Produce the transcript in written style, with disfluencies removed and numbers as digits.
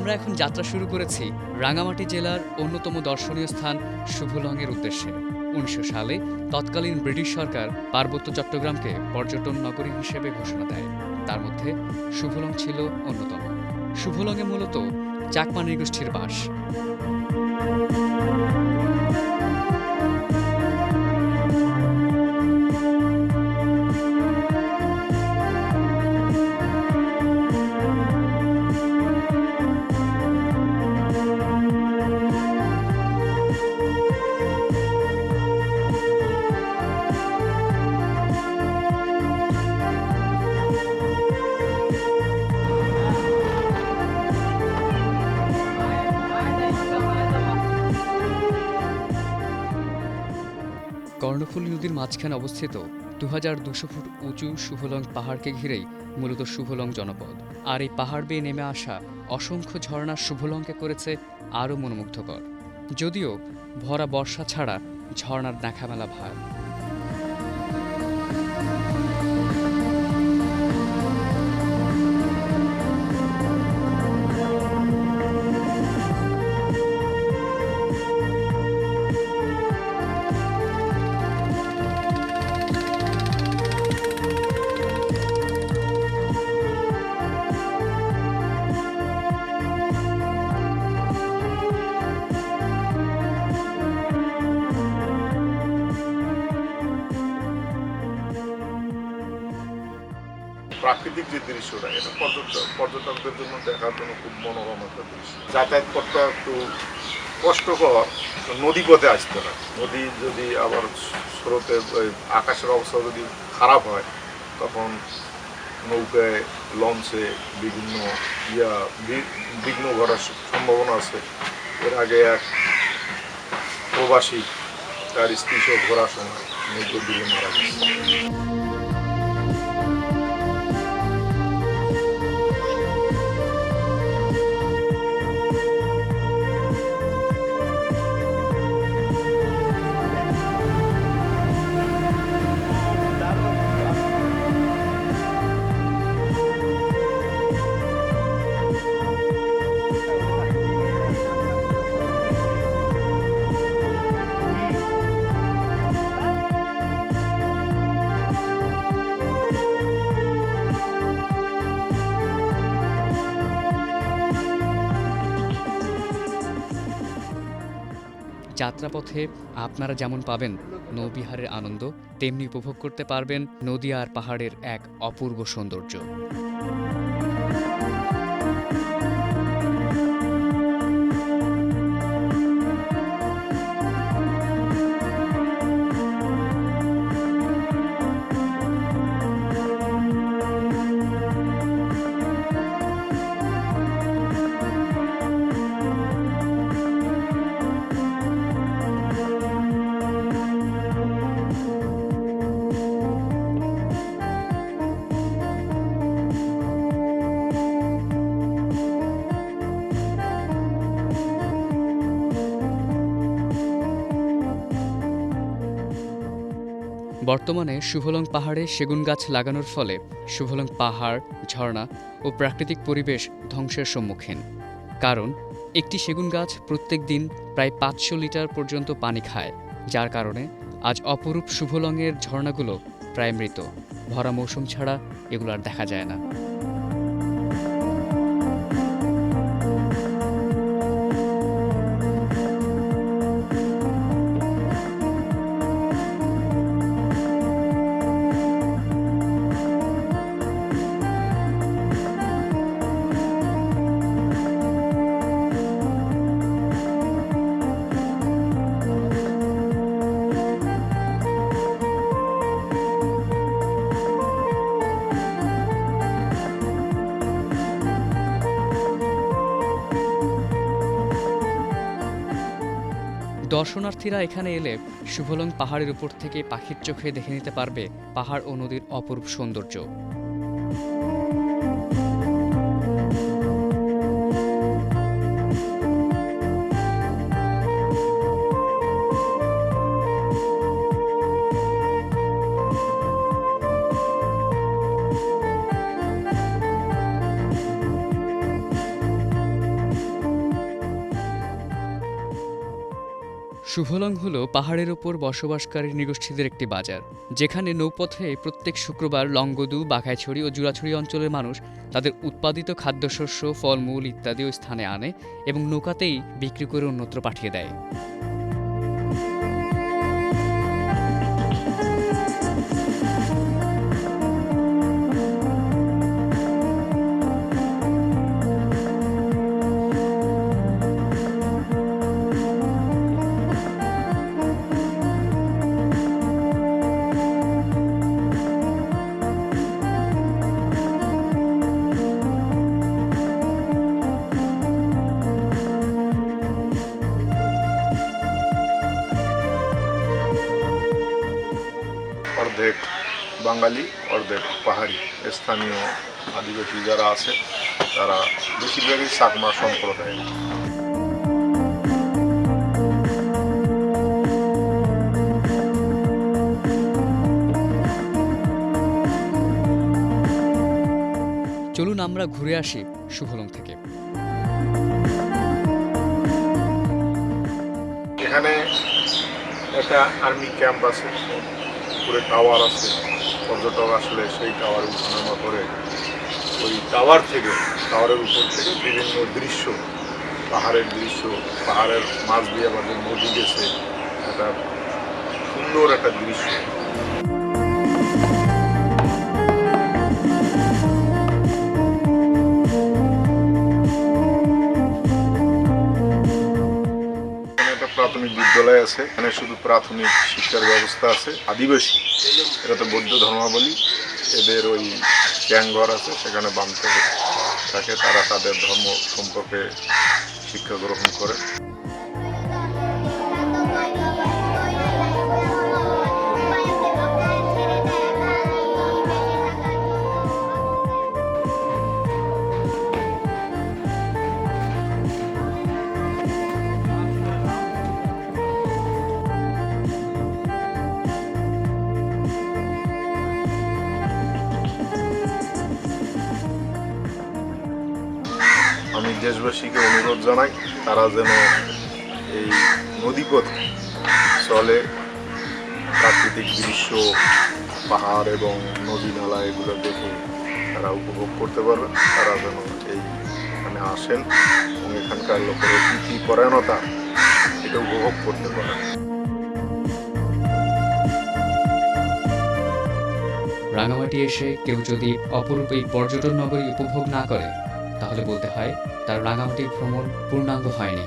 আমরা এখন যাত্রা শুরু করেছি রাঙামাটি জেলার অন্যতম দর্শনীয় স্থান শুভলংয়ের উদ্দেশ্যে। ১৯০০ সালে তৎকালীন ব্রিটিশ সরকার পার্বত্য চট্টগ্রামকে পর্যটন নগরী হিসেবে ঘোষণা দেয়। তার মধ্যে শুভলং ছিল অন্যতম। শুভলংয়ে মূলত চাকমা নৃগোষ্ঠীর বাস। কর্ণফুলী নদীর মাঝখানে অবস্থিত ২২০০ ফুট উঁচু শুভলং পাহাড়কে ঘিরেই মূলত শুভলং জনপদ। আর এই পাহাড় বেয়ে নেমে আসা অসংখ্য ঝর্ণা শুভলংকে করেছে আরও মনোমুগ্ধকর। যদিও ভরা বর্ষা ছাড়া ঝর্ণার দেখা মেলা ভার। প্রাকৃতিক যে দৃশ্যটা, এটা পর্যটকদের জন্য দেখার জন্য খুব মনোরম একটা দৃশ্য। যাতায়াত পথটা একটু কষ্টকর, নদী পথে আসতে হয়। নদী যদি আবার স্রোতে আকাশের অবস্থা যদি খারাপ হয়, তখন নৌকায়, লঞ্চে বিভিন্ন বিঘ্ন ঘটার সম্ভাবনা আছে। এর আগে এক প্রবাসী তার স্ত্রী সহ ঘোরার সময় নৌকো দিকে মারা গেছে। যাত্রাপথে আপনারা যেমন পাবেন নৌবিহারের আনন্দ, তেমনি উপভোগ করতে পারবেন নদী আর পাহাড়ের এক অপূর্ব সৌন্দর্য। বর্তমানে শুভলং পাহাড়ে সেগুন গাছ লাগানোর ফলে শুভলং পাহাড়, ঝর্ণা ও প্রাকৃতিক পরিবেশ ধ্বংসের সম্মুখীন। কারণ একটি সেগুন গাছ প্রত্যেক দিন প্রায় ৫০০ লিটার পর্যন্ত পানি খায়, যার কারণে আজ অপরূপ শুভলংয়ের ঝর্ণাগুলো প্রায় মৃত। ভরা মৌসুম ছাড়া এগুলো আর দেখা যায় না। দর্শনার্থীরা এখানে এলে শুভলং পাহাড়ের উপর থেকে পাখির চোখে দেখে নিতে পারবে পাহাড় ও নদীর অপরূপ সৌন্দর্য। শুভলং হলো পাহাড়ের ওপর বসবাসকারী নৃগোষ্ঠীদের একটি বাজার, যেখানে নৌপথে প্রত্যেক শুক্রবার লংগদু, বাঘাইছড়ি ও জুরাছড়ি অঞ্চলের মানুষ তাদের উৎপাদিত খাদ্যশস্য, ফলমূল ইত্যাদি ওই স্থানে আনে এবং নৌকাতেই বিক্রি করে অন্যত্র পাঠিয়ে দেয়। অর্ধেক বাঙালি, অর্ধেক পাহাড়ি। স্থানীয় আদিবাসী যারা আছে তারা বেশিরভাগই চাকমা সম্প্রদায়। চলুন আমরা ঘুরে আসি শুভলং থেকে। এখানে একটা আর্মি ক্যাম্প আছে, উপরে টাওয়ার আছে। পর্যটক আসলে সেই টাওয়ারে উঠানামা করে ওই টাওয়ারের উপর থেকে বিভিন্ন দৃশ্য, পাহাড়ের দৃশ্য, পাহাড়ের মাছ দিয়ে আমাদের নদী গেছে, একটা সুন্দর একটা দৃশ্য। প্রাথমিক বিদ্যালয় আছে, এখানে শুধু প্রাথমিক শিক্ষার ব্যবস্থা আছে। আদিবাসী, এটা তো বৌদ্ধ ধর্মাবলী, এদের ওই গ্যাংঘর আছে, সেখানে বাঁধতে থাকে। তারা তাদের ধর্ম সম্পর্কে শিক্ষা গ্রহণ করে। আমি দেশবাসীকে অনুরোধ জানাই, তারা যেন এই নদীপথে চলে, প্রাকৃতিক দৃশ্য, পাহাড় এবং নদী নালা এগুলো দেখে তারা উপভোগ করতে পারবে। তারা যেন এইখানে আসেন এবং এখানকার লোকের অতিথি পরায়ণতা এটা উপভোগ করতে পারে। রাঙামাটি এসে কেউ যদি অপরূপ এই পর্যটন নগরী উপভোগ না করে, তাহলে বলতে হয় তার রাঙামাটি ভ্রমণ পূর্ণাঙ্গ হয়নি।